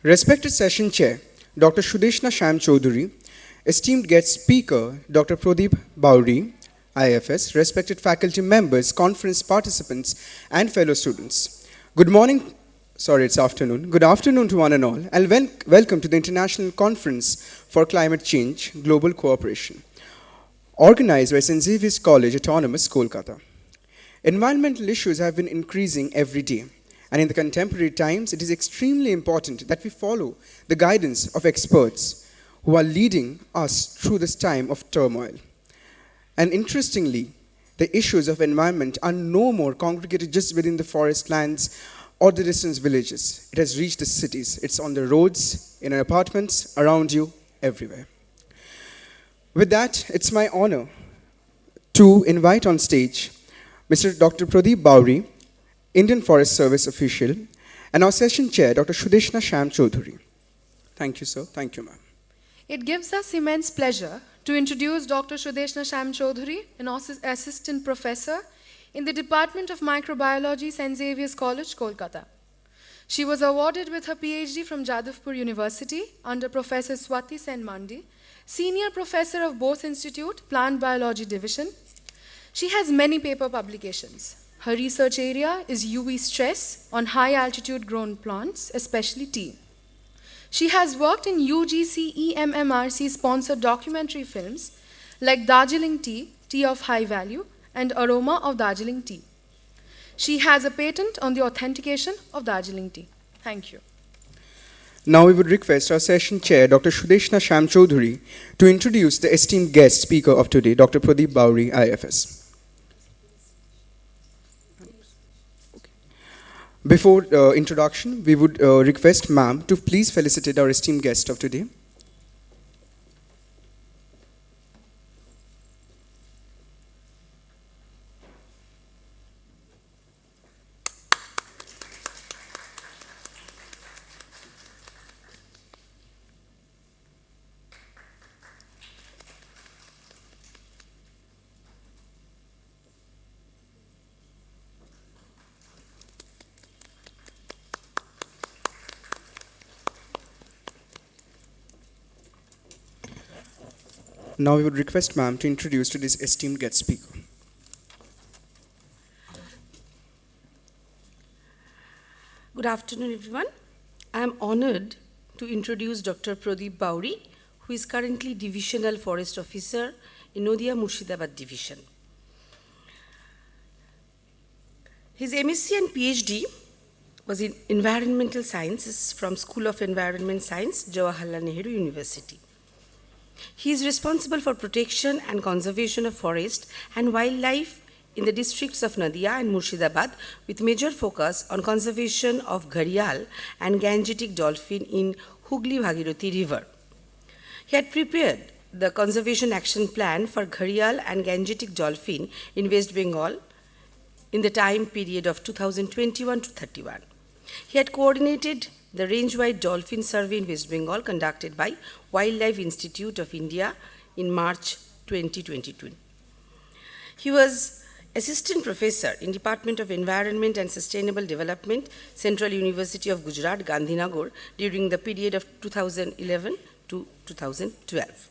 Respected Session Chair, Dr. Sudeshna Shyam Chaudhary, esteemed guest speaker, Dr. Pradeep Bauri, IFS, respected faculty members, conference participants, and fellow students. Good morning, it's afternoon. Good afternoon to one and all, and welcome to the International Conference for Climate Change, Global Cooperation, organized by St. Xavier's College, Autonomous, Kolkata. Environmental issues have been increasing every day. And in the contemporary times, it is extremely important that we follow the guidance of experts who are leading us through this time of turmoil. And interestingly, the issues of environment are no more congregated just within the forest lands or the distant villages. It has reached the cities. It's on the roads, in our apartments, around you, everywhere. With that, it's my honor to invite on stage Mr. Dr. Pradeep Bauri, Indian Forest Service official, and our session chair, Dr. Sudeshna Shyam Chaudhary. Thank you, sir. Thank you, ma'am. It gives us immense pleasure to introduce Dr. Sudeshna Shyam Chaudhary, an assistant professor in the Department of Microbiology, St. Xavier's College, Kolkata. She was awarded with her PhD from Jadavpur University under Professor Swati Sen Mandi, Senior Professor of Bose Institute, Plant Biology Division. She has many paper publications. Her research area is UV stress on high-altitude grown plants, especially tea. She has worked in UGC EMMRC-sponsored documentary films like Darjeeling Tea, Tea of High Value, and Aroma of Darjeeling Tea. She has a patent on the authentication of Darjeeling Tea. Thank you. Now we would request our session chair, Dr. Sudeshna Shyam Chaudhary, to introduce the esteemed guest speaker of today, Dr. Pradeep Bauri, IFS. Before introduction, we would request ma'am to please felicitate our esteemed guest of today. Now we would request ma'am to introduce today's esteemed guest speaker. Good afternoon, everyone. I am honored to introduce Dr. Pradeep Bauri, who is currently Divisional Forest Officer in Nadia Murshidabad Division. His MSc and PhD was in Environmental Sciences from School of Environment Science, Jawaharlal Nehru University. He is responsible for protection and conservation of forest and wildlife in the districts of Nadia and Murshidabad, with major focus on conservation of gharial and Gangetic dolphin in Hooghly-Bhagirathi River. He had prepared the Conservation Action Plan for gharial and Gangetic dolphin in West Bengal in the time period of 2021 to 31. He had coordinated the range-wide dolphin survey in West Bengal conducted by Wildlife Institute of India in March 2022. He was Assistant Professor in Department of Environment and Sustainable Development, Central University of Gujarat, Gandhinagar, during the period of 2011 to 2012.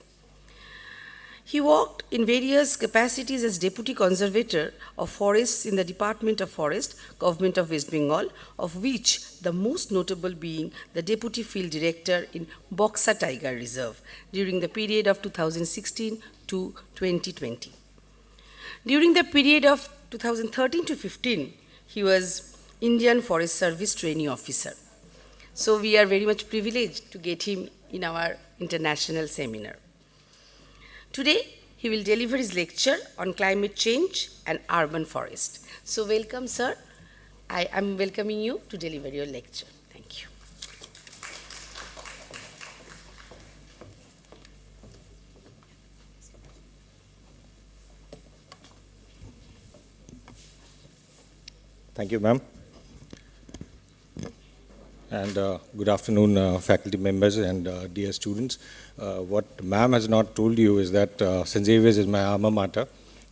He worked in various capacities as Deputy Conservator of Forests in the Department of Forest, Government of West Bengal, of which the most notable being the Deputy Field Director in Boxa Tiger Reserve during the period of 2016 to 2020. During the period of 2013 to 15, he was Indian Forest Service Trainee Officer. So we are very much privileged to get him in our international seminar. Today, he will deliver his lecture on climate change and urban forest. So welcome, sir. I am welcoming you to deliver your lecture. Thank you. Thank you, ma'am. And good afternoon, faculty members and dear students. What ma'am has not told you is that St. Xavier's is my alma mater,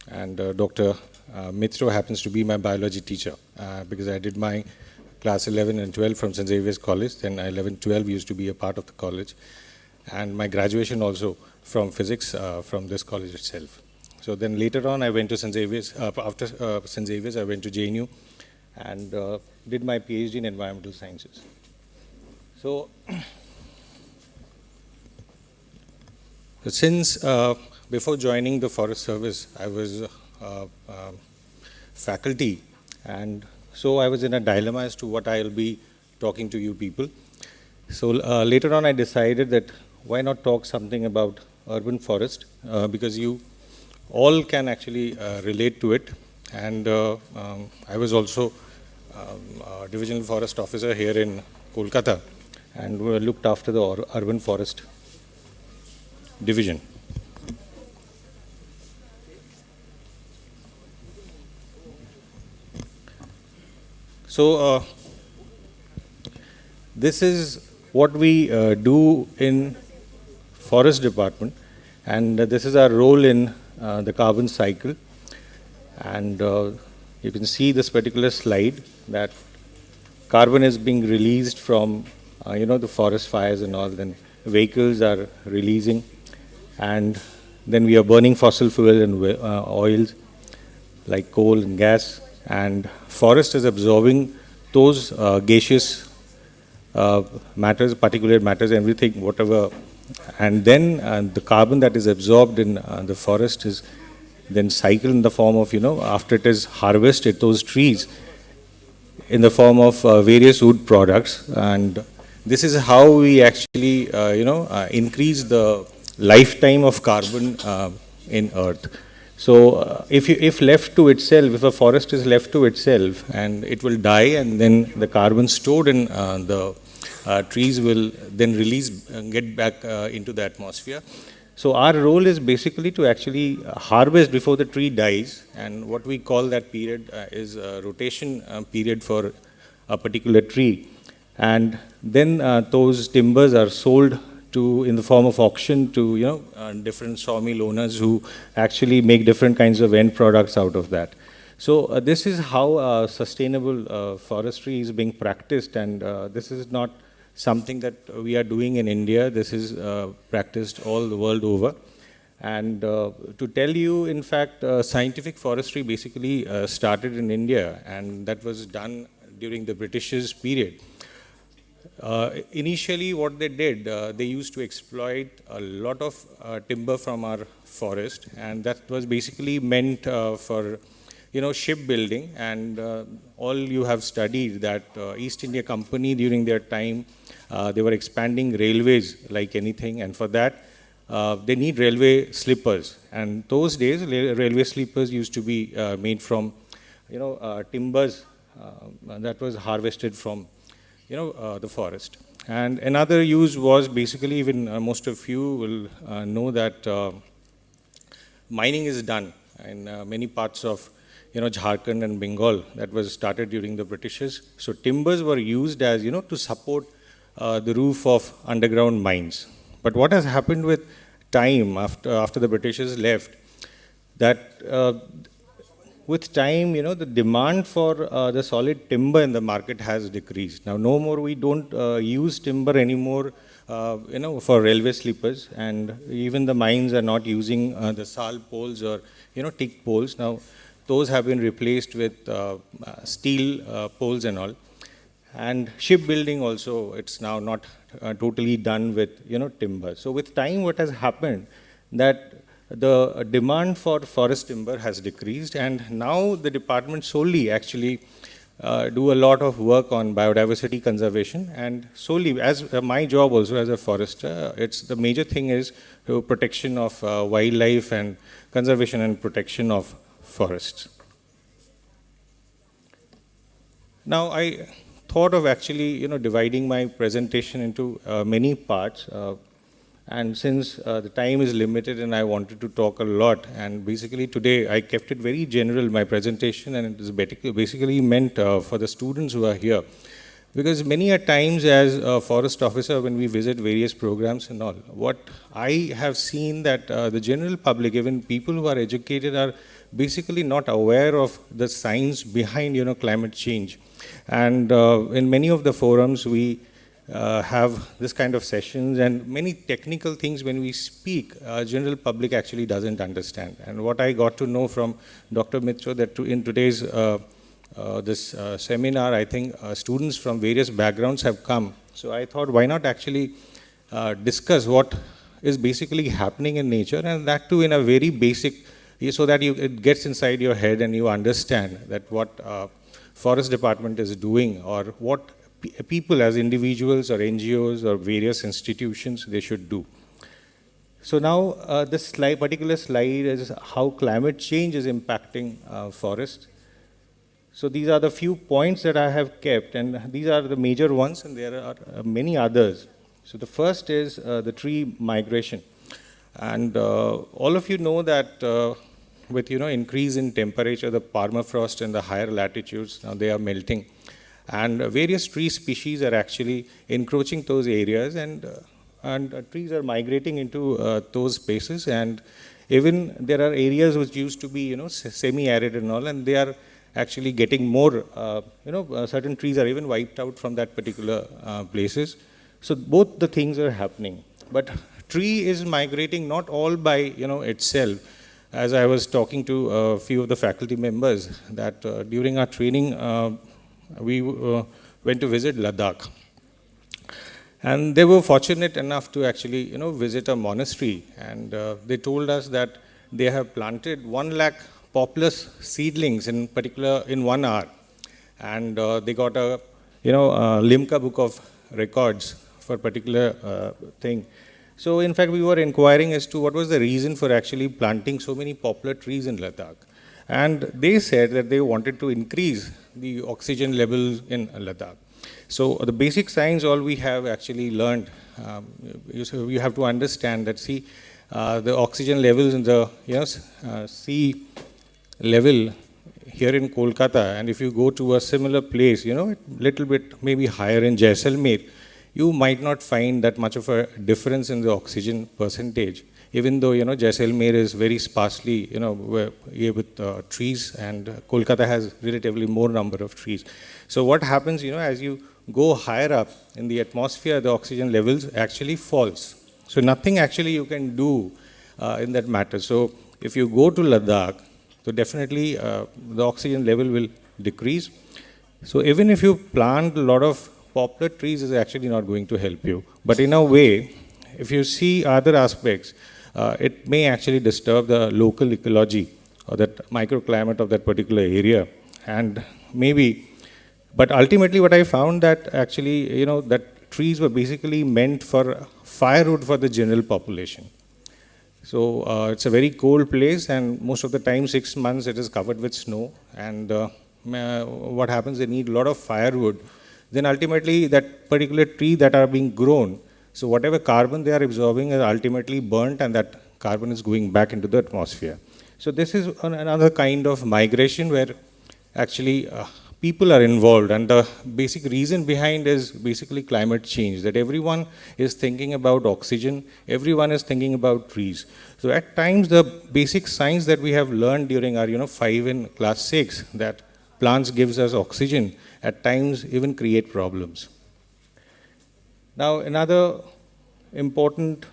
and Dr. Mitro happens to be my biology teacher because I did my class 11 and 12 from St. Xavier's College. Then 11, 12 used to be a part of the college. And my graduation also from physics from this college itself. So then later on I went to St. Xavier's. After St. Xavier's I went to JNU and did my PhD in environmental sciences. So since before joining the Forest Service, I was faculty, and so I was in a dilemma as to what I'll be talking to you people. So later on I decided that why not talk something about urban forest, because you all can actually relate to it. And I was also a divisional forest officer here in Kolkata and looked after the urban forest division. So this is what we do in forest department, and this is our role in the carbon cycle. And you can see this particular slide that carbon is being released from the forest fires and all. Then vehicles are releasing, and then we are burning fossil fuel and oils like coal and gas, and forest is absorbing those gaseous matters, particulate matters, everything, whatever. And then the carbon that is absorbed in the forest is then cycled in the form of, after it is harvested, those trees, in the form of various wood products. And this is how we actually, increase the lifetime of carbon in earth. So if left to itself, if a forest is left to itself, and it will die, and then the carbon stored in the trees will then release, get back into the atmosphere. So our role is basically to actually harvest before the tree dies, and what we call that period is a rotation period for a particular tree. And then those timbers are sold to, in the form of auction, to different sawmill owners who actually make different kinds of end products out of that. So this is how sustainable forestry is being practiced, and this is not something that we are doing in India. This is practiced all the world over. And to tell you, in fact, scientific forestry basically started in India, and that was done during the British's period. Initially, what they did, they used to exploit a lot of timber from our forest, and that was basically meant for shipbuilding. And all you have studied that East India Company during their time, they were expanding railways like anything, and for that they need railway sleepers. And those days railway sleepers used to be made from timbers that was harvested from the forest. And another use was basically, even most of you will know that mining is done in many parts of Jharkhand and Bengal. That was started during the Britishers. So timbers were used as to support the roof of underground mines. But what has happened with time after the Britishers left, that with time, the demand for the solid timber in the market has decreased. Now, no more we don't use timber anymore, for railway sleepers, and even the mines are not using the sal poles or teak poles. Now, those have been replaced with steel poles and all. And shipbuilding also, it's now not totally done with timber. So with time, what has happened, that the demand for forest timber has decreased, and now the department solely actually do a lot of work on biodiversity conservation. And solely, as my job also as a forester, it's the major thing is protection of wildlife and conservation and protection of forests. Now I thought of actually dividing my presentation into many parts. And since the time is limited and I wanted to talk a lot, and basically today I kept it very general, my presentation, and it is basically meant for the students who are here. Because many a times as a forest officer, when we visit various programs and all, what I have seen that the general public, even people who are educated, are basically not aware of the science behind, climate change. And in many of the forums, we have this kind of sessions, and many technical things when we speak, general public actually doesn't understand. And what I got to know from Dr. Mitra, that in today's this seminar, I think students from various backgrounds have come. So I thought, why not actually discuss what is basically happening in nature, and that too in a very basic, so that it gets inside your head and you understand that what forest department is doing, or what people as individuals or NGOs or various institutions they should do. So now this particular slide is how climate change is impacting forest. So these are the few points that I have kept, and these are the major ones, and there are many others. So the first is the tree migration. And all of you know that with increase in temperature, the permafrost in the higher latitudes, now they are melting. And various tree species are actually encroaching those areas, and trees are migrating into those spaces. And even there are areas which used to be semi-arid and all, and they are actually getting more, certain trees are even wiped out from that particular places. So both the things are happening. But tree is migrating not all by itself. As I was talking to a few of the faculty members, that during our training, we went to visit Ladakh. And they were fortunate enough to actually visit a monastery. And they told us that they have planted 1 lakh poplar seedlings in particular in 1 hour. And they got a Limca book of records for particular thing. So in fact, we were inquiring as to what was the reason for actually planting so many poplar trees in Ladakh. And they said that they wanted to increase the oxygen levels in Ladakh. So the basic science, all we have actually learned, you have to understand that, see, the oxygen levels in the sea level here in Kolkata, and if you go to a similar place, little bit maybe higher in Jaisalmer, you might not find that much of a difference in the oxygen percentage, even though Jaisalmer is very sparsely with trees, and Kolkata has relatively more number of trees. So what happens, as you go higher up in the atmosphere, the oxygen levels actually falls. So nothing actually you can do in that matter. So if you go to Ladakh, so definitely the oxygen level will decrease. So even if you plant a lot of poplar trees, is actually not going to help you. But in a way, if you see other aspects, it may actually disturb the local ecology or that microclimate of that particular area. And maybe, but ultimately what I found that actually, that trees were basically meant for firewood for the general population. So it's a very cold place, and most of the time, 6 months, it is covered with snow. And what happens, they need a lot of firewood. Then ultimately, that particular tree that are being grown, so whatever carbon they are absorbing is ultimately burnt, and that carbon is going back into the atmosphere. So this is another kind of migration where actually people are involved, and the basic reason behind is basically climate change, that everyone is thinking about oxygen, everyone is thinking about trees. So at times the basic science that we have learned during our 5 in class 6, that plants gives us oxygen, at times even create problems. Now another important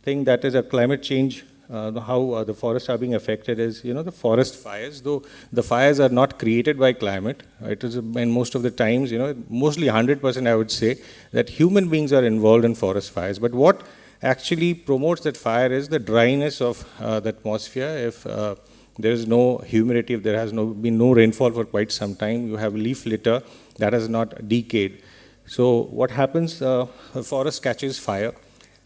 thing that is a climate change, how the forests are being affected is, the forest fires. Though the fires are not created by climate, it is in most of the times, mostly 100% I would say, that human beings are involved in forest fires. But what actually promotes that fire is the dryness of the atmosphere. If there is no humidity, if there has been no rainfall for quite some time, you have leaf litter that has not decayed. So what happens, the forest catches fire.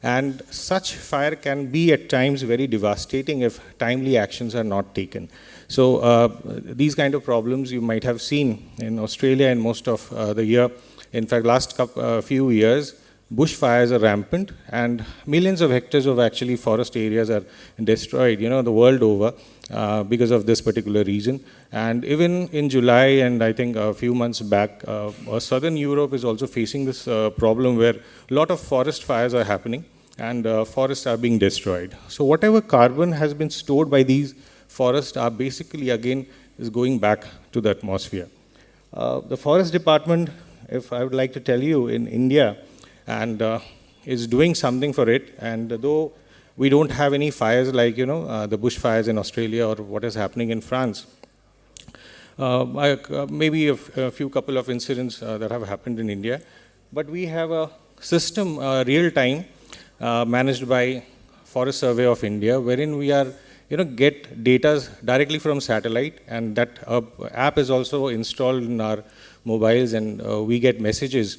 And such fire can be at times very devastating if timely actions are not taken. So these kind of problems you might have seen in Australia in most of the year. In fact, last few years, bushfires are rampant, and millions of hectares of actually forest areas are destroyed, the world over because of this particular reason. And even in July, and I think a few months back, Southern Europe is also facing this problem where a lot of forest fires are happening. and forests are being destroyed. So whatever carbon has been stored by these forests are basically again is going back to the atmosphere. The forest department, if I would like to tell you, in India, and is doing something for it. And though we don't have any fires like the bushfires in Australia or what is happening in France, maybe a few couple of incidents that have happened in India, but we have a system real time managed by Forest Survey of India, wherein we are get data directly from satellite, and that app is also installed in our mobiles, and we get messages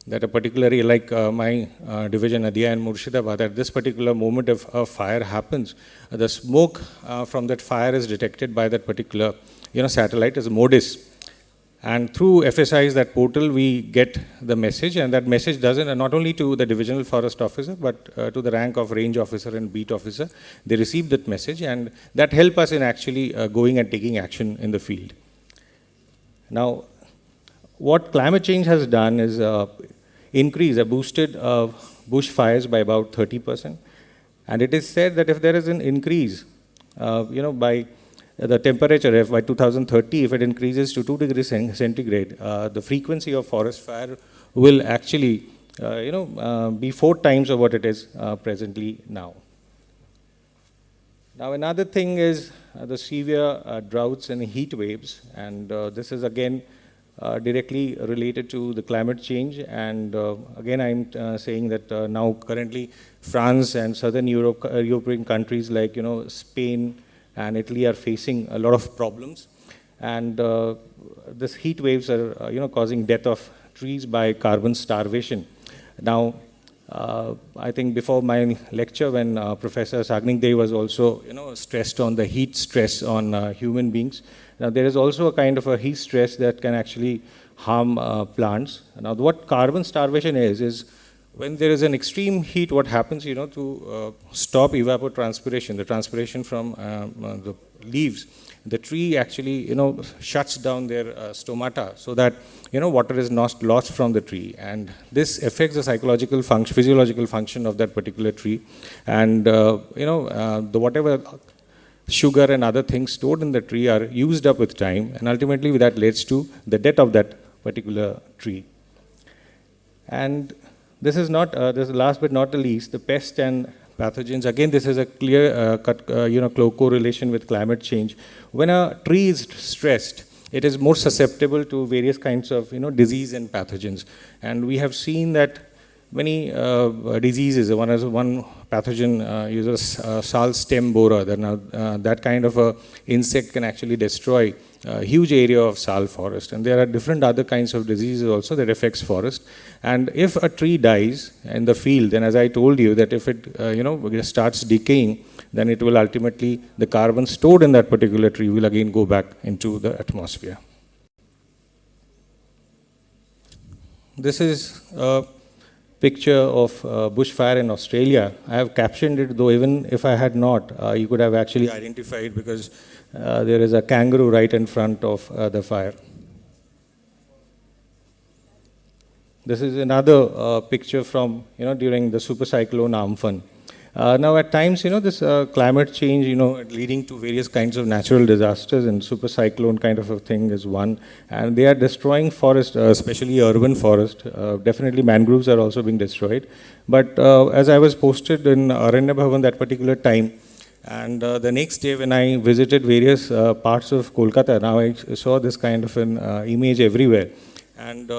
that a particular, like my division Nadia and Murshidabad, at this particular moment if a fire happens, the smoke from that fire is detected by that particular satellite as MODIS. And through FSI's, that portal, we get the message, and that message doesn't, not only to the divisional forest officer, but to the rank of range officer and beat officer, they receive that message, and that help us in actually going and taking action in the field. Now, what climate change has done is boosted bushfires by about 30%. And it is said that if there is an increase, by the temperature, if by 2030, if it increases to 2 degrees centigrade, the frequency of forest fire will actually, be 4 times of what it is presently now. Now, another thing is the severe droughts and heat waves, and this is again directly related to the climate change. And again, I'm saying that now currently France and southern European countries like Spain and Italy are facing a lot of problems, and this heat waves are causing death of trees by carbon starvation. Now, I think before my lecture, when Professor Sagningde was also stressed on the heat stress on human beings. Now, there is also a kind of a heat stress that can actually harm plants. Now, what carbon starvation is when there is an extreme heat, what happens, to stop evapotranspiration, the transpiration from the leaves, the tree actually, shuts down their stomata so that, water is not lost from the tree. And this affects the psychological function, physiological function of that particular tree. And, the whatever sugar and other things stored in the tree are used up with time, and ultimately that leads to the death of that particular tree. And this is not, this is last but not the least, the pests and pathogens. Again, this is a clear correlation with climate change. When a tree is stressed, it is more susceptible to various kinds of disease and pathogens. And we have seen that many diseases, one pathogen uses sal stem borer. That kind of a insect can actually destroy a huge area of sal forest. And there are different other kinds of diseases also that affects forest. And if a tree dies in the field, then as I told you that if it starts decaying, then it will ultimately, the carbon stored in that particular tree will again go back into the atmosphere. This is a picture of bushfire in Australia. I have captioned it, though even if I had not, you could have actually identified, because there is a kangaroo right in front of the fire. This is another picture from, during the super cyclone Amphan. Now, at times, this climate change, leading to various kinds of natural disasters, and super cyclone kind of a thing is one. And they are destroying forest, especially urban forest. Definitely mangroves are also being destroyed. But as I was posted in Aranya Bhavan that particular time, and the next day when I visited various parts of Kolkata, now I saw this kind of an image everywhere. And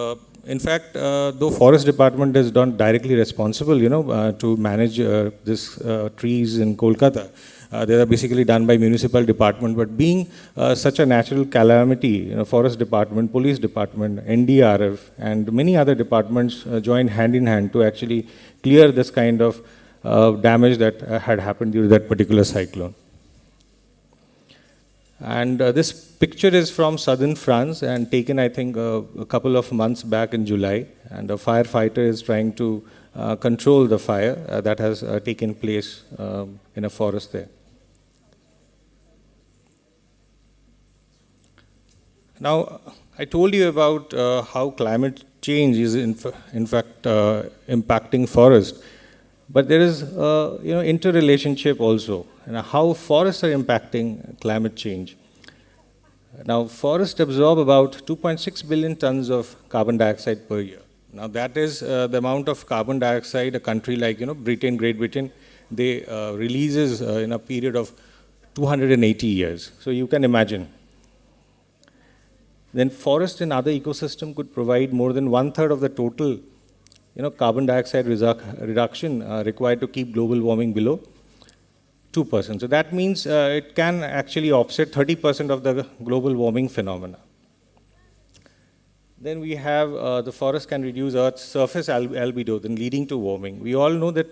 in fact, though Forest Department is not directly responsible, to manage this trees in Kolkata, they are basically done by municipal department. But being such a natural calamity, Forest Department, Police Department, NDRF, and many other departments joined hand in hand to actually clear this kind of damage that had happened during that particular cyclone. And this picture is from southern France and taken, I think, a couple of months back in July. And a firefighter is trying to control the fire that has taken place in a forest there. Now, I told you about how climate change is in fact impacting forest. But there is, interrelationship also, and how forests are impacting climate change. Now, forests absorb about 2.6 billion tons of carbon dioxide per year. Now, that is the amount of carbon dioxide a country like, Britain, Great Britain, they releases in a period of 280 years. So you can imagine. Then forests and other ecosystem could provide more than 1/3 of the total carbon dioxide reduction required to keep global warming below 2%. So that means it can actually offset 30% of the global warming phenomena. Then we have the forest can reduce Earth's surface albedo, then leading to warming. We all know that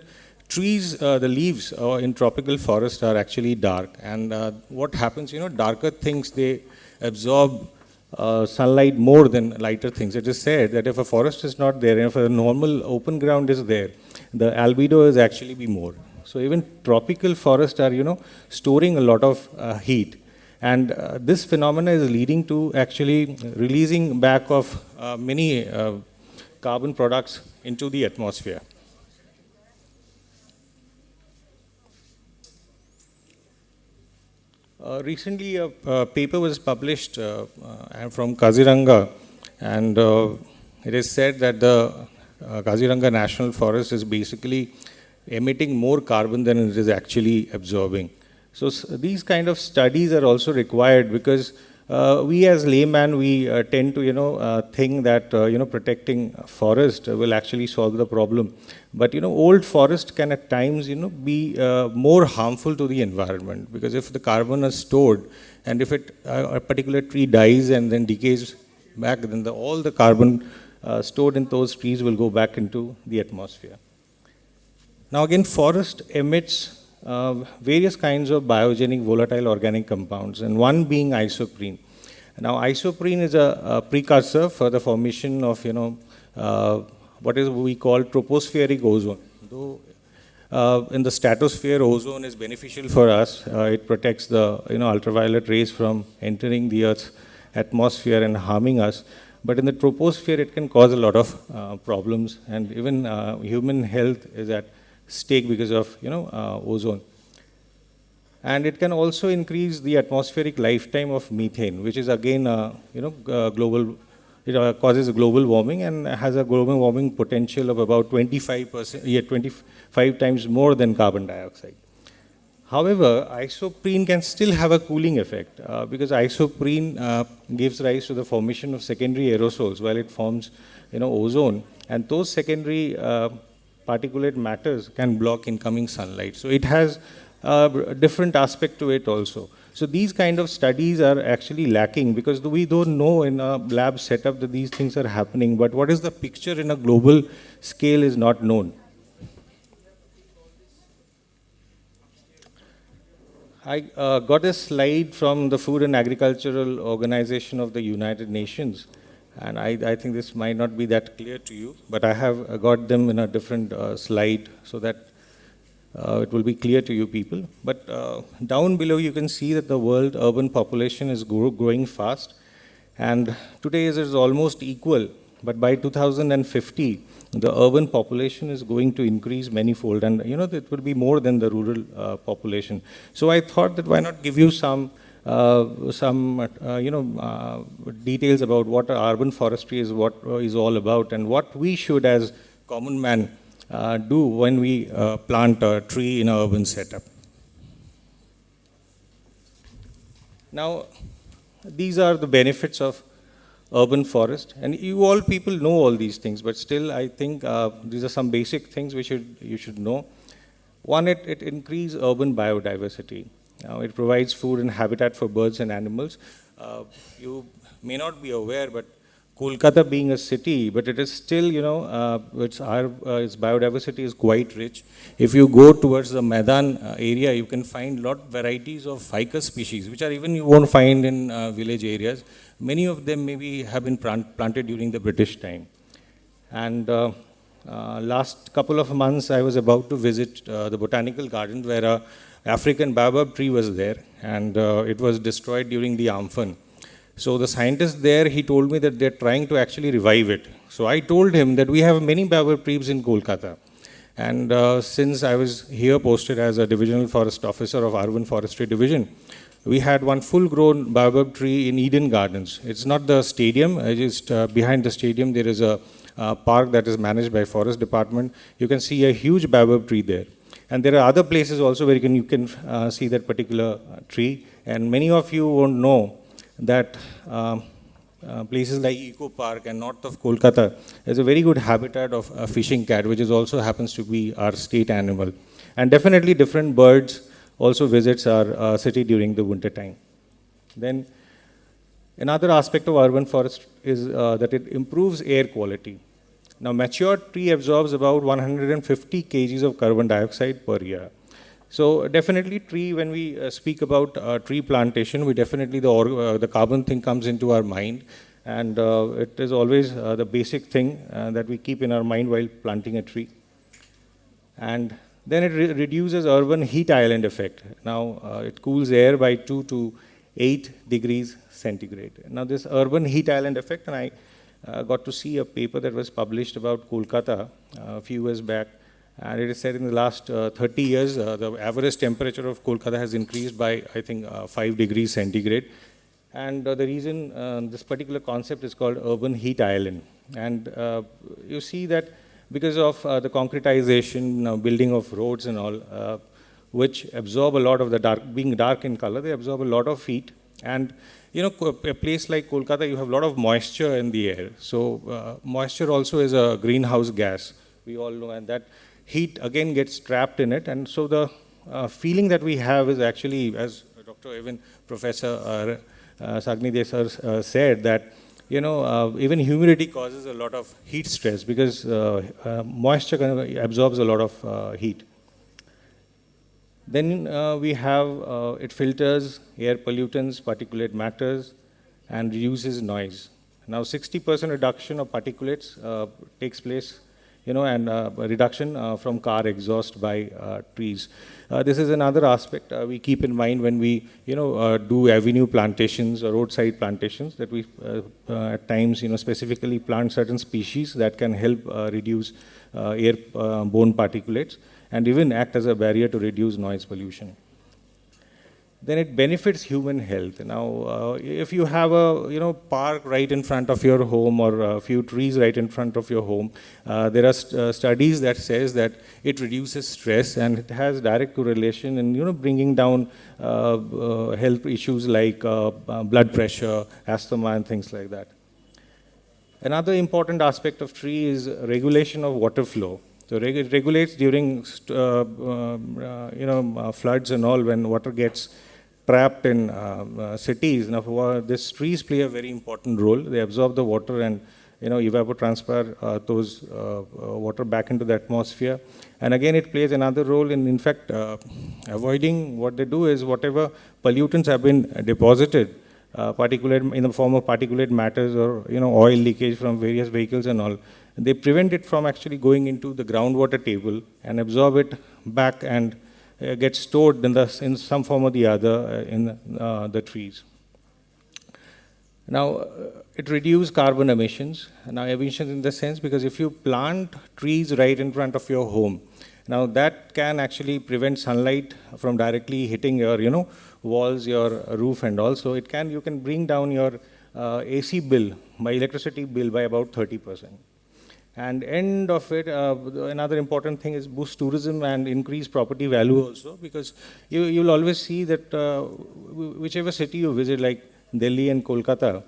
trees, the leaves in tropical forests are actually dark. And what happens, darker things, they absorb sunlight more than lighter things. It is said that if a forest is not there, and if a normal open ground is there, the albedo is actually be more. So even tropical forests are, storing a lot of heat. And this phenomena is leading to actually releasing back of many carbon products into the atmosphere. Recently, a paper was published from Kaziranga, and it is said that the Kaziranga National Forest is basically emitting more carbon than it is actually absorbing. So these kind of studies are also required because we as laymen, we tend to, think that, protecting forest will actually solve the problem. But, old forest can at times, be more harmful to the environment because if the carbon is stored and if a particular tree dies and then decays back, then all the carbon stored in those trees will go back into the atmosphere. Now again, forest emits various kinds of biogenic volatile organic compounds, and one being isoprene. Now, isoprene is a precursor for the formation of, what is we call tropospheric ozone. Though in the stratosphere, ozone is beneficial for us. It protects the ultraviolet rays from entering the Earth's atmosphere and harming us. But in the troposphere, it can cause a lot of problems, and even human health is at stake because of ozone. And it can also increase the atmospheric lifetime of methane, which is again global. It causes global warming and has a global warming potential of about 25%, 25 times more than carbon dioxide. However, isoprene can still have a cooling effect because isoprene gives rise to the formation of secondary aerosols while it forms ozone, and those secondary particulate matters can block incoming sunlight. So it has a different aspect to it also. So these kind of studies are actually lacking because we don't know in a lab setup that these things are happening, but what is the picture in a global scale is not known. I got a slide from the Food and Agricultural Organization of the United Nations, and I think this might not be that clear to you, but I have got them in a different slide so that it will be clear to you people. But down below you can see that the world urban population is growing fast, and today it is almost equal, but by 2050 the urban population is going to increase manifold, and it will be more than the rural population. So I thought that why not give you some details about what urban forestry is, what is all about, and what we should as common man do when we plant a tree in an urban setup. Now, these are the benefits of urban forest, and you all people know all these things, but still I think these are some basic things you should know. One, it increases urban biodiversity. Now, it provides food and habitat for birds and animals. You may not be aware, but Kolkata being a city, but it is still, its biodiversity is quite rich. If you go towards the Maidan area, you can find lot varieties of ficus species, which are even you won't find in village areas. Many of them maybe have been planted during the British time. And last couple of months, I was about to visit the botanical garden where a African baobab tree was there, and it was destroyed during the Amphan. So the scientist there, he told me that they're trying to actually revive it. So I told him that we have many baobab trees in Kolkata. And since I was here posted as a divisional forest officer of Urban Forestry Division, we had one full-grown baobab tree in Eden Gardens. It's not the stadium, just behind the stadium there is a park that is managed by Forest Department. You can see a huge baobab tree there. And there are other places also where you can see that particular tree. And many of you won't know that places like Eco Park and north of Kolkata, there's a very good habitat of a fishing cat, which is also happens to be our state animal. And definitely different birds also visits our city during the winter time. Then another aspect of urban forest is that it improves air quality. Now, mature tree absorbs about 150 kgs of carbon dioxide per year. So definitely tree, when we speak about tree plantation, we definitely, the carbon thing comes into our mind. And it is always the basic thing that we keep in our mind while planting a tree. And then it reduces urban heat island effect. Now, it cools air by 2 to 8 degrees centigrade. Now, this urban heat island effect, and I got to see a paper that was published about Kolkata a few years back. And it is said in the last 30 years, the average temperature of Kolkata has increased by, I think, 5 degrees centigrade. And the reason this particular concept is called urban heat island. And you see that because of the concretization, building of roads and all, which absorb a lot of the dark, being dark in color, they absorb a lot of heat. And you know, a place like Kolkata, you have a lot of moisture in the air. So moisture also is a greenhouse gas, we all know, and that heat again gets trapped in it. And so the feeling that we have is actually, as Dr. Even Professor Sagnidhe sir said, that you know, even humidity causes a lot of heat stress because moisture kind of absorbs a lot of heat. Then we have, it filters air pollutants, particulate matters, and reduces noise. Now 60% reduction of particulates takes place, you know, and a reduction from car exhaust by trees. This is another aspect we keep in mind when we, you know, do avenue plantations or roadside plantations, that we at times, you know, specifically plant certain species that can help reduce airborne particulates and even act as a barrier to reduce noise pollution. Then it benefits human health. Now, if you have a, you know, park right in front of your home or a few trees right in front of your home, there are studies that says that it reduces stress and it has direct correlation in, you know, bringing down health issues like blood pressure, asthma, and things like that. Another important aspect of tree is regulation of water flow. So it regulates during you know, floods and all, when water gets trapped in cities. Now, these trees play a very important role. They absorb the water and, you know, evapotranspire those water back into the atmosphere. And again, it plays another role in fact, avoiding. What they do is whatever pollutants have been deposited, particulate in the form of particulate matters or, you know, oil leakage from various vehicles and all, they prevent it from actually going into the groundwater table and absorb it back and get stored in some form or the other in the trees. Now, it reduces carbon emissions. Now, emissions in the sense, because if you plant trees right in front of your home, now that can actually prevent sunlight from directly hitting your, you know, walls, your roof and all. So it can, you can bring down your AC bill, electricity bill by about 30%. And end of it, another important thing is boost tourism and increase property value also, because you'll always see that whichever city you visit, like Delhi and Kolkata,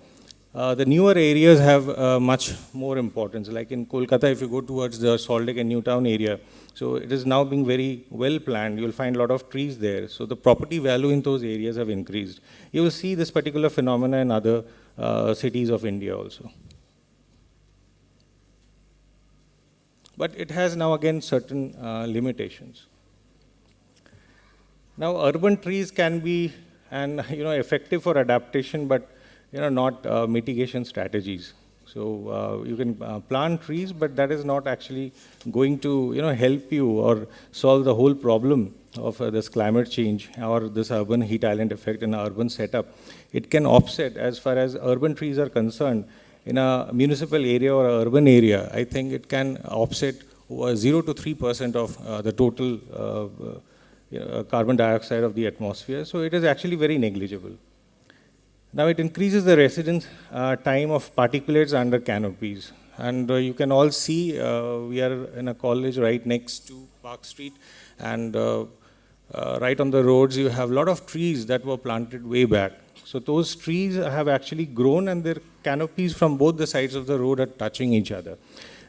the newer areas have much more importance. Like in Kolkata, if you go towards the Salt Lake and Newtown area, so it is now being very well planned. You'll find a lot of trees there. So the property value in those areas have increased. You will see this particular phenomena in other cities of India also. But it has now again certain limitations. Now, urban trees can be effective for adaptation, but not mitigation strategies. So you can plant trees, but that is not actually going to help you or solve the whole problem of this climate change or this urban heat island effect in an urban setup. It can offset, as far as urban trees are concerned, in a municipal area or an urban area. I think it can offset 0 to 3% of the total carbon dioxide of the atmosphere. So it is actually very negligible. Now it increases the residence time of particulates under canopies. And you can all see we are in a college right next to Park Street, and right on the roads you have a lot of trees that were planted way back. So those trees have actually grown, and their canopies from both the sides of the road are touching each other.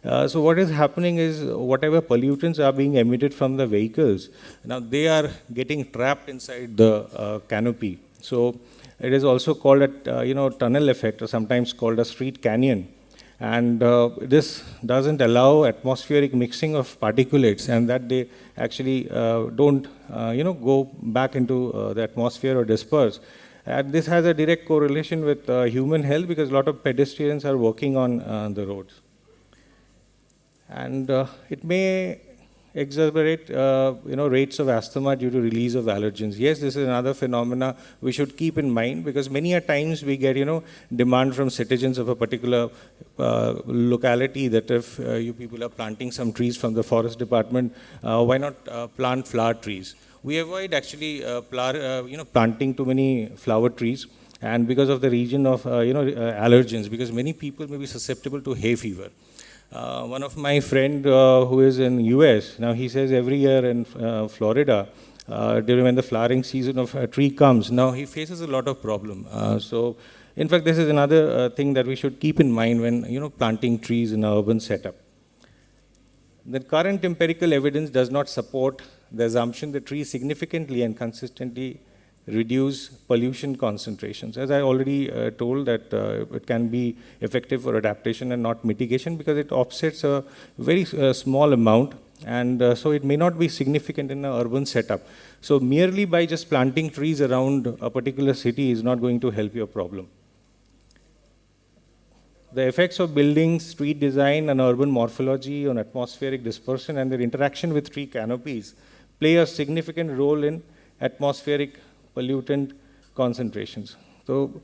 So what is happening is whatever pollutants are being emitted from the vehicles, now they are getting trapped inside the canopy. So it is also called a tunnel effect, or sometimes called a street canyon. And this doesn't allow atmospheric mixing of particulates, and that they actually don't go back into the atmosphere or disperse. And this has a direct correlation with human health, because a lot of pedestrians are walking on the roads. And it may exacerbate rates of asthma due to release of allergens. Yes, this is another phenomena we should keep in mind, because many a times we get demand from citizens of a particular locality that if you people are planting some trees from the forest department, why not plant flower trees? We avoid actually planting too many flower trees, and because of the region of allergens, because many people may be susceptible to hay fever. One of my friend who is in US, now he says every year in Florida, during when the flowering season of a tree comes, now he faces a lot of problem. So in fact, this is another thing that we should keep in mind when planting trees in an urban setup. The current empirical evidence does not support the assumption that trees significantly and consistently reduce pollution concentrations. As I already told, that it can be effective for adaptation and not mitigation, because it offsets a very small amount, and so it may not be significant in an urban setup. So merely by just planting trees around a particular city is not going to help your problem. The effects of buildings, street design, and urban morphology on atmospheric dispersion and their interaction with tree canopies play a significant role in atmospheric pollutant concentrations. So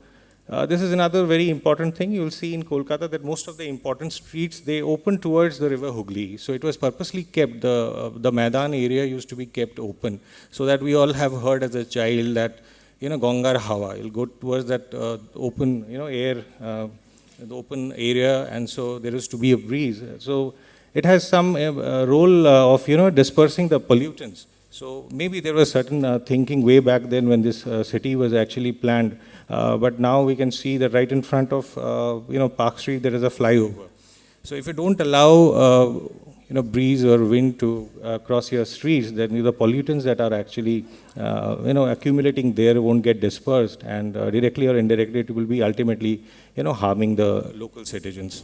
this is another very important thing. You will see in Kolkata that most of the important streets, they open towards the river Hooghly. So it was purposely kept, the Maidan area used to be kept open, so that we all have heard as a child that, Gangar Hawa, you'll go towards that open, air, the open area, and so there is to be a breeze. So it has some role of, dispersing the pollutants. So maybe there was certain thinking way back then when this city was actually planned, but now we can see that right in front of Park Street there is a flyover. So if you don't allow breeze or wind to cross your streets, then the pollutants that are actually accumulating there won't get dispersed, and directly or indirectly it will be ultimately harming the local citizens.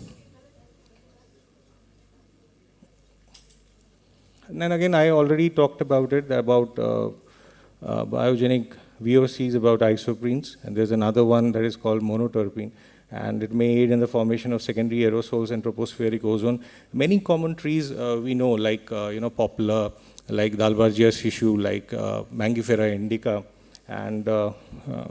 And then again, I already talked about it, about biogenic VOCs, about isoprenes, and there's another one that is called monoterpene, and it may aid in the formation of secondary aerosols and tropospheric ozone. Many common trees we know, like poplar, like Dalbergia shishu, like Mangifera indica, and a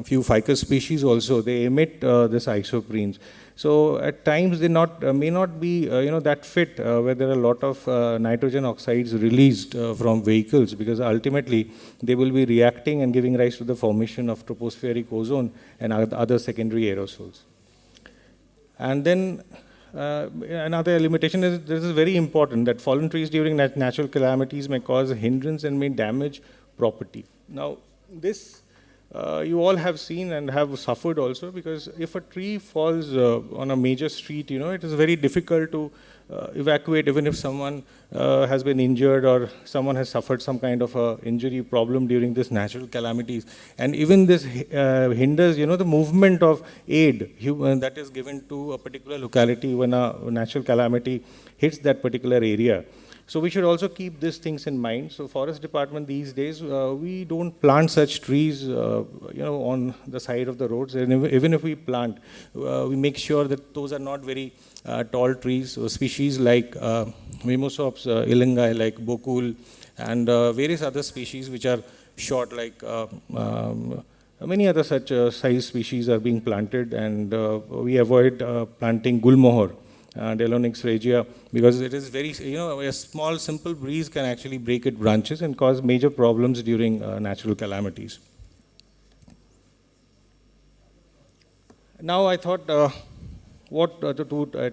few ficus species also, they emit this isoprenes. So at times they may not be that fit where there are a lot of nitrogen oxides released from vehicles, because ultimately they will be reacting and giving rise to the formation of tropospheric ozone and other secondary aerosols. And then another limitation is, this is very important, that fallen trees during natural calamities may cause a hindrance and may damage property. Now this you all have seen and have suffered also, because if a tree falls on a major street, it is very difficult to evacuate, even if someone has been injured or someone has suffered some kind of a injury problem during this natural calamities. And even this hinders, the movement of aid that is given to a particular locality when a natural calamity hits that particular area. So we should also keep these things in mind. So forest department these days, we don't plant such trees, on the side of the roads. And even if we plant, we make sure that those are not very tall trees. So species like Mimosops ilingai, like bokul, and various other species which are short, like many other such size species are being planted, and we avoid planting gulmohar, Delonix regia, because it is very, a small simple breeze can actually break its branches and cause major problems during natural calamities. Now I thought to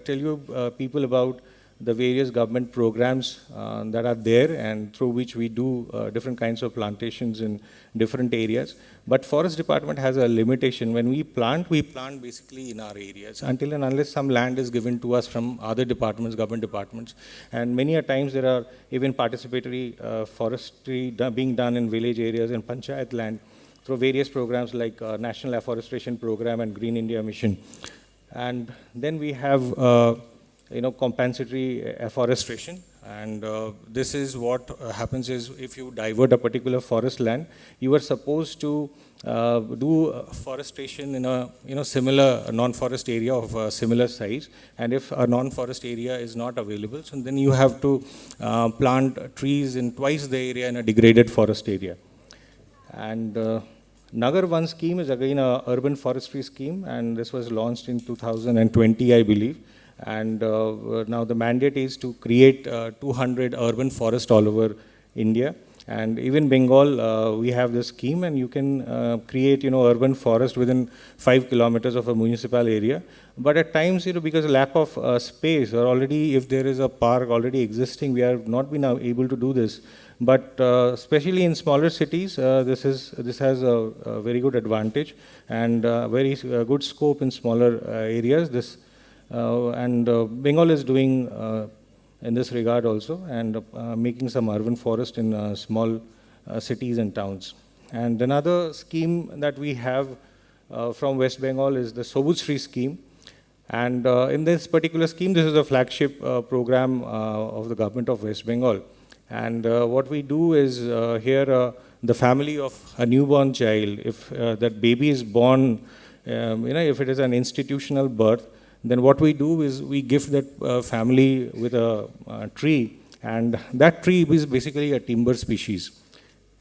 tell you people about the various government programs that are there and through which we do different kinds of plantations in different areas. But Forest Department has a limitation. When we plant basically in our areas until and unless some land is given to us from other departments, government departments. And many a times there are even participatory forestry being done in village areas and panchayat land through various programs like National Afforestation Program and Green India Mission. And then we have compensatory afforestation, and this is what happens is if you divert a particular forest land, you are supposed to do forestation in a similar non-forest area of a similar size, and if a non-forest area is not available, so then you have to plant trees in twice the area in a degraded forest area. And Nagar One scheme is again a urban forestry scheme, and this was launched in 2020, I believe. And now the mandate is to create 200 urban forests all over India. And even Bengal, we have this scheme, and you can create, urban forest within 5 kilometers of a municipal area. But at times, because of lack of space, or already if there is a park already existing, we have not been able to do this. But especially in smaller cities, this has a very good advantage and very good scope in smaller areas. Bengal is doing in this regard also, and making some urban forest in small cities and towns. And another scheme that we have from West Bengal is the Sobushree scheme. And in this particular scheme, this is a flagship program of the government of West Bengal. And what we do is here, the family of a newborn child, if that baby is born, if it is an institutional birth, then what we do is we gift that family with a tree, and that tree is basically a timber species.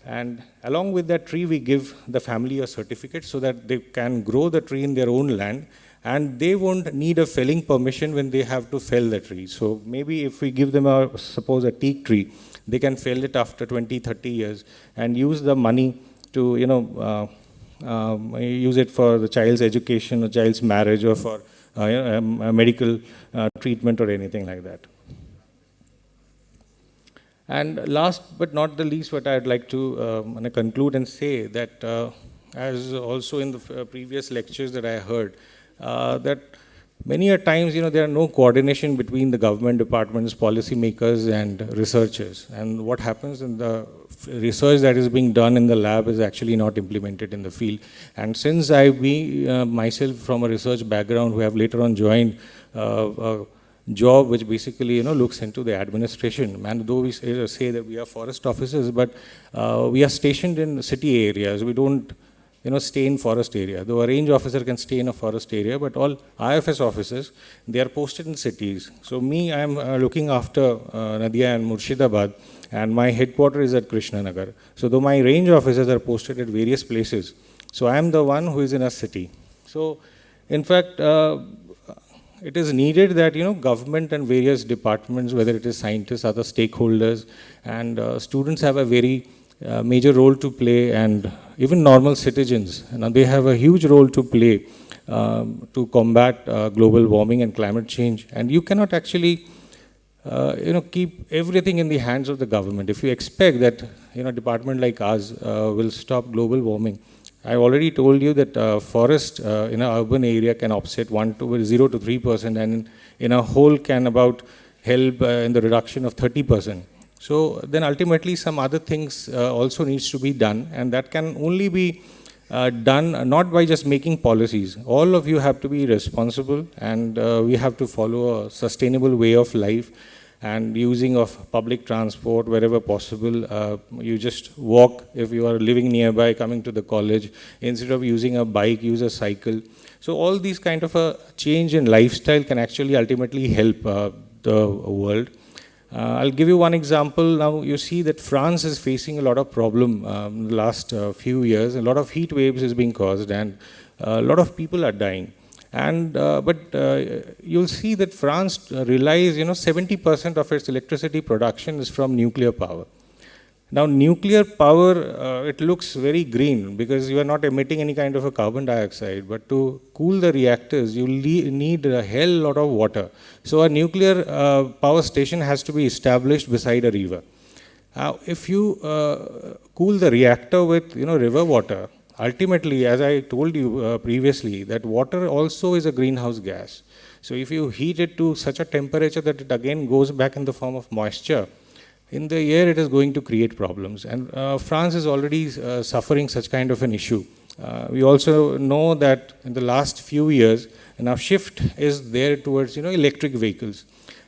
And along with that tree, we give the family a certificate so that they can grow the tree in their own land, and they won't need a felling permission when they have to fell the tree. So maybe if we give them suppose a teak tree, they can fell it after 20, 30 years and use the money to, use it for the child's education or child's marriage or for medical treatment or anything like that. And last but not the least, what I'd like to conclude and say that as also in the previous lectures that I heard, that many a times, there are no coordination between the government departments, policymakers, and researchers. And what happens in the research that is being done in the lab is actually not implemented in the field. And since I myself from a research background who have later on joined a job which basically, looks into the administration, and though we say that we are forest officers, but we are stationed in city areas. We don't stay in forest area. Though a range officer can stay in a forest area, but all IFS officers, they are posted in cities. So me, I am looking after Nadia and Murshidabad, and my headquarters is at Krishnanagar. So though my range officers are posted at various places, so I am the one who is in a city. So in fact, it is needed that government and various departments, whether it is scientists, other stakeholders, and students have a very major role to play, and even normal citizens, they have a huge role to play to combat global warming and climate change. And you cannot actually keep everything in the hands of the government. If you expect that a department like us will stop global warming, I already told you that forest in an urban area can offset 0 to 3%, and in a whole can about help in the reduction of 30%. So then ultimately some other things also needs to be done, and that can only be done not by just making policies. All of you have to be responsible, and we have to follow a sustainable way of life, and using of public transport wherever possible. You just walk if you are living nearby, coming to the college. Instead of using a bike, use a cycle. So all these kind of a change in lifestyle can actually ultimately help the world. I'll give you one example. Now you see that France is facing a lot of problem in the last few years. A lot of heat waves is being caused, and a lot of people are dying. And you'll see that France relies, 70% of its electricity production is from nuclear power. Now, nuclear power, it looks very green because you are not emitting any kind of a carbon dioxide, but to cool the reactors, you need a hell lot of water. So a nuclear power station has to be established beside a river. Now, if you cool the reactor with, river water, ultimately, as I told you previously, that water also is a greenhouse gas. So if you heat it to such a temperature that it again goes back in the form of moisture, in the air it is going to create problems. And France is already suffering such kind of an issue. We also know that in the last few years, enough shift is there towards, electric vehicles.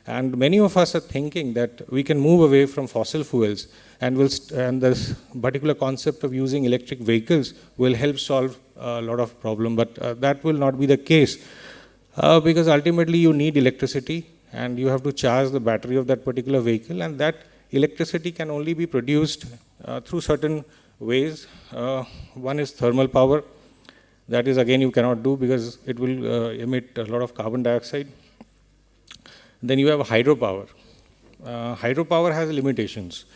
And many of us are thinking that we can move away from fossil fuels, and this particular concept of using electric vehicles will help solve a lot of problem. But that will not be the case because ultimately you need electricity and you have to charge the battery of that particular vehicle, and that electricity can only be produced through certain ways. One is thermal power. That is, again, you cannot do because it will emit a lot of carbon dioxide. Then you have hydropower. Hydropower has limitations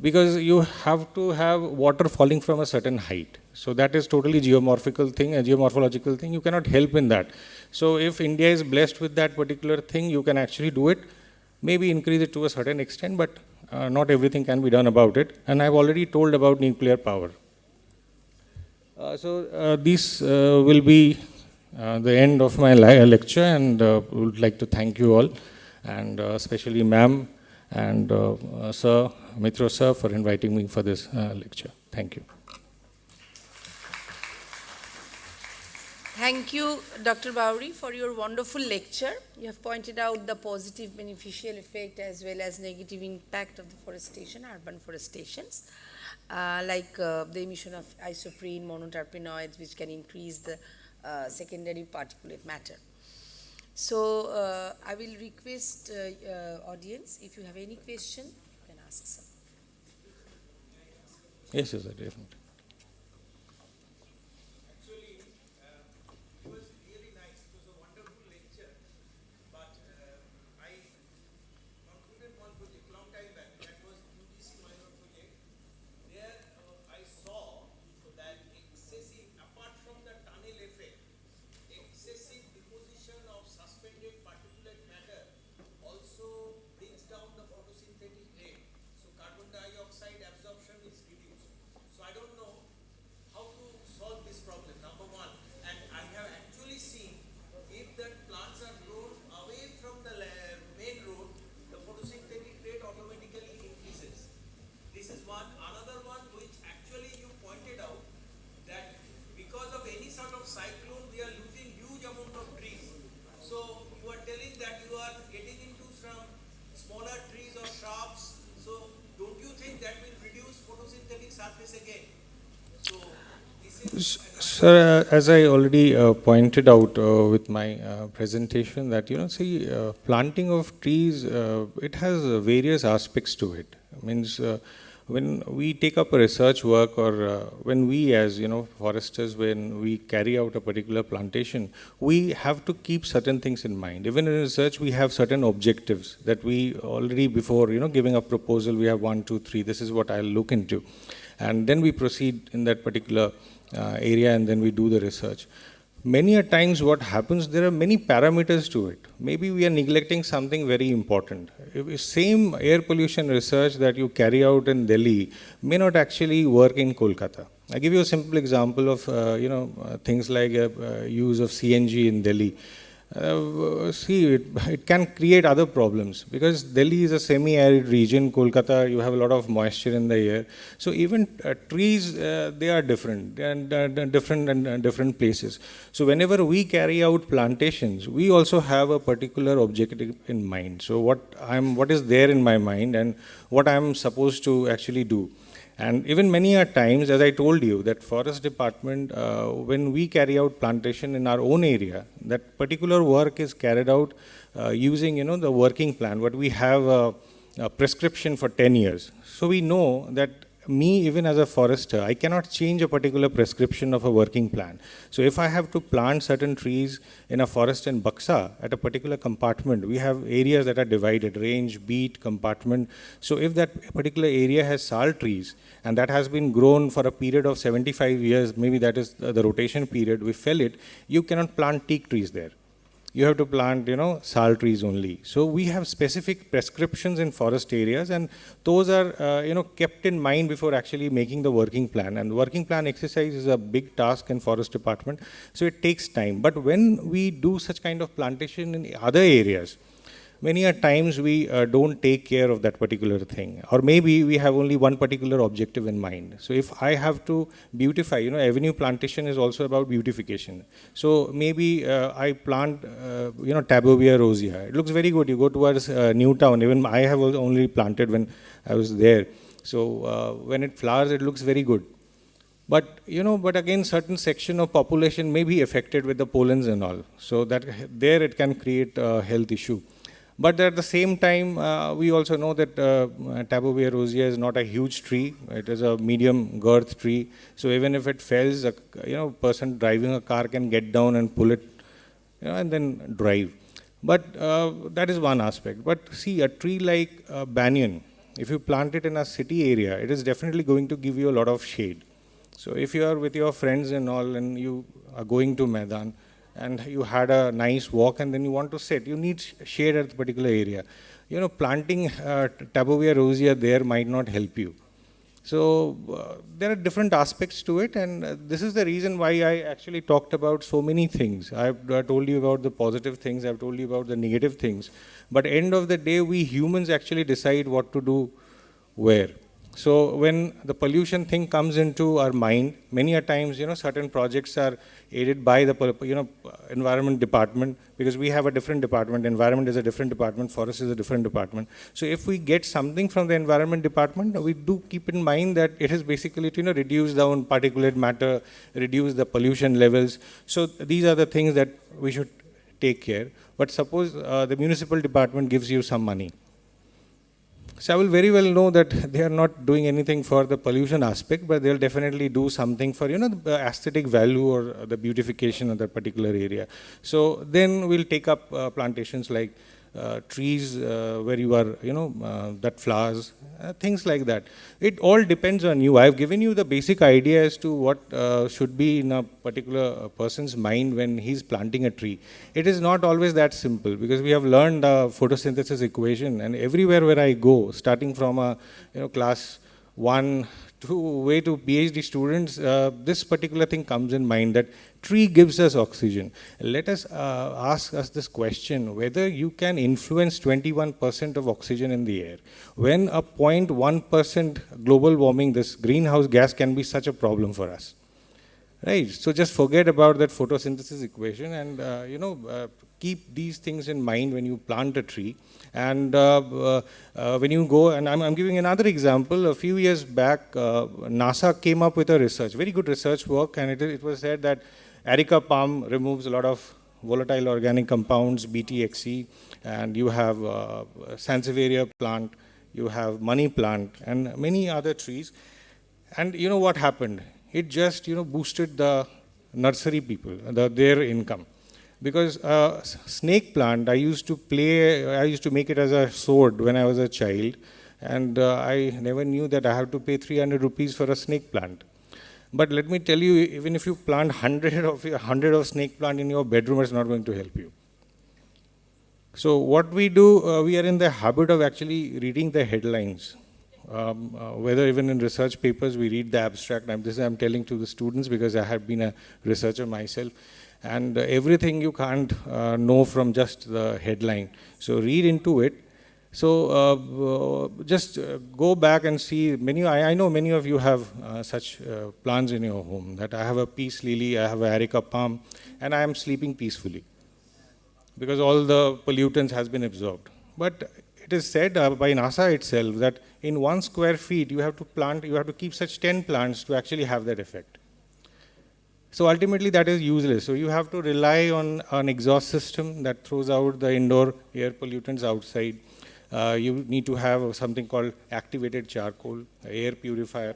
because you have to have water falling from a certain height. So that is totally geomorphical thing, a geomorphological thing. You cannot help in that. So if India is blessed with that particular thing, you can actually do it. Maybe increase it to a certain extent, but not everything can be done about it. And I've already told about nuclear power. This will be the end of my lecture, and would like to thank you all, and especially ma'am and sir, Mitra sir, for inviting me for this lecture. Thank you. Thank you, Dr. Bowry, for your wonderful lecture. You have pointed out the positive beneficial effect as well as negative impact of the forestation, urban forestations, like the emission of isoprene, monoterpenoids, which can increase the secondary particulate matter. So I will request audience, if you have any question, you can ask some. Yes, yes, definitely. Sir, as I already pointed out with my presentation, that planting of trees, it has various aspects to it. Means when we take up a research work, or when we as foresters, when we carry out a particular plantation, we have to keep certain things in mind. Even in research, we have certain objectives that we already, before giving a proposal, we have 1, 2, 3. This is what I'll look into, and then we proceed in that particular area, and then we do the research. Many a times what happens, there are many parameters to it. Maybe we are neglecting something very important. If same air pollution research that you carry out in Delhi may not actually work in Kolkata. I give you a simple example of things like use of CNG in Delhi. It can create other problems because Delhi is a semi-arid region. Kolkata, you have a lot of moisture in the air. So even trees, they are different and different places. So whenever we carry out plantations, we also have a particular objective in mind. So what is there in my mind and what I'm supposed to actually do. And even many a times, as I told you, that forest department, when we carry out plantation in our own area, that particular work is carried out using, the working plan. But we have a prescription for 10 years. So we know that me, even as a forester, I cannot change a particular prescription of a working plan. So if I have to plant certain trees in a forest in Buxa at a particular compartment, we have areas that are divided, range, beat, compartment. So if that particular area has sal trees, and that has been grown for a period of 75 years, maybe that is the rotation period, we fell it, you cannot plant teak trees there. You have to plant, sal trees only. So we have specific prescriptions in forest areas, and those are, kept in mind before actually making the working plan. And working plan exercise is a big task in forest department, so it takes time. But when we do such kind of plantation in other areas, many a times we don't take care of that particular thing, or maybe we have only one particular objective in mind. So if I have to beautify, avenue plantation is also about beautification. So maybe I plant, Tabovia rosea. It looks very good. You go towards Newtown. Even I have only planted when I was there. So when it flowers, it looks very good. But but again, certain section of population may be affected with the pollens and all. So that there it can create a health issue. But at the same time, we also know that Tabovia rosea is not a huge tree. It is a medium girth tree. So even if it falls, a person driving a car can get down and pull it, and then drive. But that is one aspect. But see, a tree like banyan, if you plant it in a city area, it is definitely going to give you a lot of shade. So if you are with your friends and all, and you are going to Maidan, and you had a nice walk, and then you want to sit, you need shade at the particular area. Planting Tabovia rosea there might not help you. So there are different aspects to it, and this is the reason why I actually talked about so many things. I've told you about the positive things, I've told you about the negative things, but end of the day, we humans actually decide what to do where. So when the pollution thing comes into our mind, many a times, certain projects are aided by the, environment department, because we have a different department. Environment is a different department, forest is a different department. So if we get something from the environment department, we do keep in mind that it is basically to, reduce down particulate matter, reduce the pollution levels. So these are the things that we should take care. But suppose the municipal department gives you some money. So I will very well know that they are not doing anything for the pollution aspect, but they'll definitely do something for, the aesthetic value or the beautification of that particular area. So then we'll take up plantations like trees where you are, that flowers, things like that. It all depends on you. I've given you the basic idea as to what should be in a particular person's mind when he's planting a tree. It is not always that simple, because we have learned the photosynthesis equation, and everywhere where I go, starting from a class 1 to way to PhD students, this particular thing comes in mind, that tree gives us oxygen. Let us ask us this question, whether you can influence 21% of oxygen in the air, when a 0.1% global warming, this greenhouse gas, can be such a problem for us. Right, so just forget about that photosynthesis equation, and keep these things in mind when you plant a tree. And when you go, and I'm giving another example. A few years back, NASA came up with a research, very good research work, and it was said that Areca palm removes a lot of volatile organic compounds, BTXE, and you have Sansevieria plant, you have money plant, and many other trees. And you know what happened? It just boosted the nursery people, their income. Because snake plant, I used to make it as a sword when I was a child, and I never knew that I have to pay 300 rupees for a snake plant. But let me tell you, even if you plant 100 of snake plant in your bedroom, it's not going to help you. So what we do, we are in the habit of actually reading the headlines. Whether even in research papers, we read the abstract. This I'm telling to the students because I have been a researcher myself. And everything you can't know from just the headline. So read into it. So just go back and see. I know many of you have such plants in your home. That I have a peace lily, I have a areca palm, and I am sleeping peacefully because all the pollutants has been absorbed. But it is said by NASA itself that in 1 square feet you have to keep such 10 plants to actually have that effect. So ultimately that is useless. So you have to rely on an exhaust system that throws out the indoor air pollutants outside. You need to have something called activated charcoal, air purifier.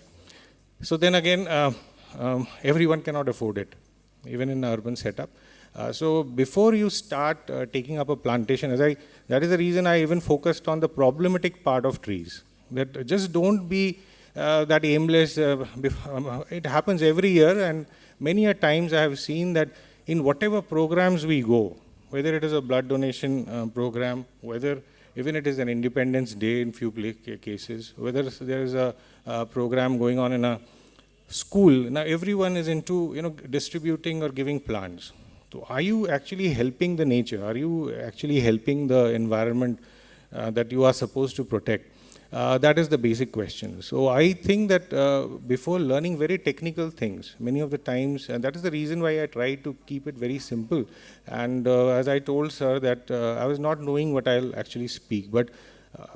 So then again, everyone cannot afford it, even in an urban setup. So before you start taking up a plantation, that is the reason I even focused on the problematic part of trees. That just don't be that aimless. It happens every year, and many a times I have seen that in whatever programs we go, whether it is a blood donation program, whether even it is an Independence Day in few cases, whether there is a program going on in a school, now everyone is into distributing or giving plants. So are you actually helping the nature? Are you actually helping the environment that you are supposed to protect? That is the basic question. So I think that before learning very technical things, many of the times, and that is the reason why I try to keep it very simple. And as I told sir that I was not knowing what I'll actually speak, but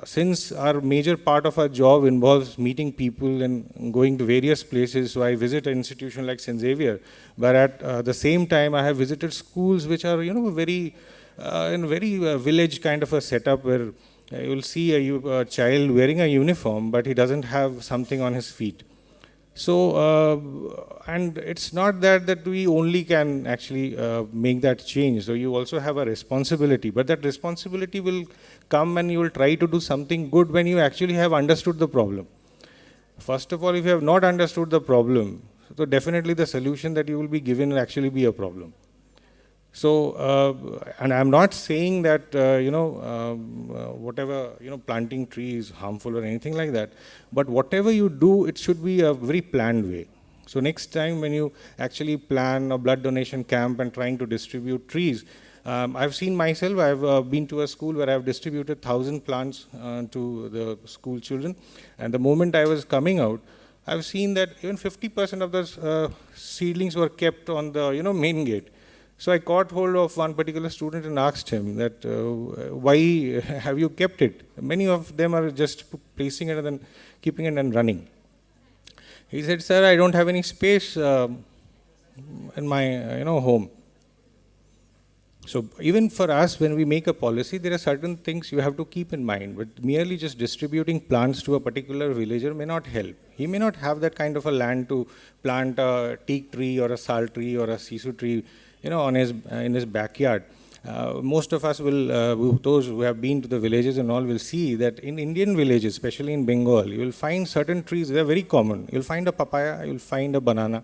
since our major part of our job involves meeting people and going to various places, so I visit an institution like Xavier, but at the same time I have visited schools which are very in very village kind of a setup where you will see a child wearing a uniform, but he doesn't have something on his feet. So, and it's not that we only can actually make that change. So you also have a responsibility, but that responsibility will come and you will try to do something good when you actually have understood the problem. First of all, if you have not understood the problem, so definitely the solution that you will be given will actually be a problem. So, and I'm not saying that, whatever, planting trees is harmful or anything like that, but whatever you do, it should be a very planned way. So next time when you actually plan a blood donation camp and trying to distribute trees, I've seen myself, I've been to a school where I've distributed 1,000 plants to the school children, and the moment I was coming out, I've seen that even 50% of the seedlings were kept on the, main gate. So I caught hold of one particular student and asked him that, why have you kept it? Many of them are just placing it and then keeping it and running. He said, sir, I don't have any space in my home. So even for us, when we make a policy, there are certain things you have to keep in mind, but merely just distributing plants to a particular villager may not help. He may not have that kind of a land to plant a teak tree or a sal tree or a sisu tree in his backyard. Most of us will, those who have been to the villages and all will see that in Indian villages, especially in Bengal, you will find certain trees, they are very common. You will find a papaya, you will find a banana,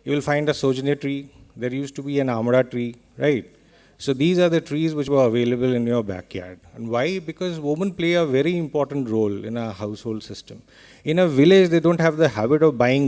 you will find a sojane tree, there used to be an amra tree, right? So these are the trees which were available in your backyard. And why? Because women play a very important role in a household system. In a village, they don't have the habit of buying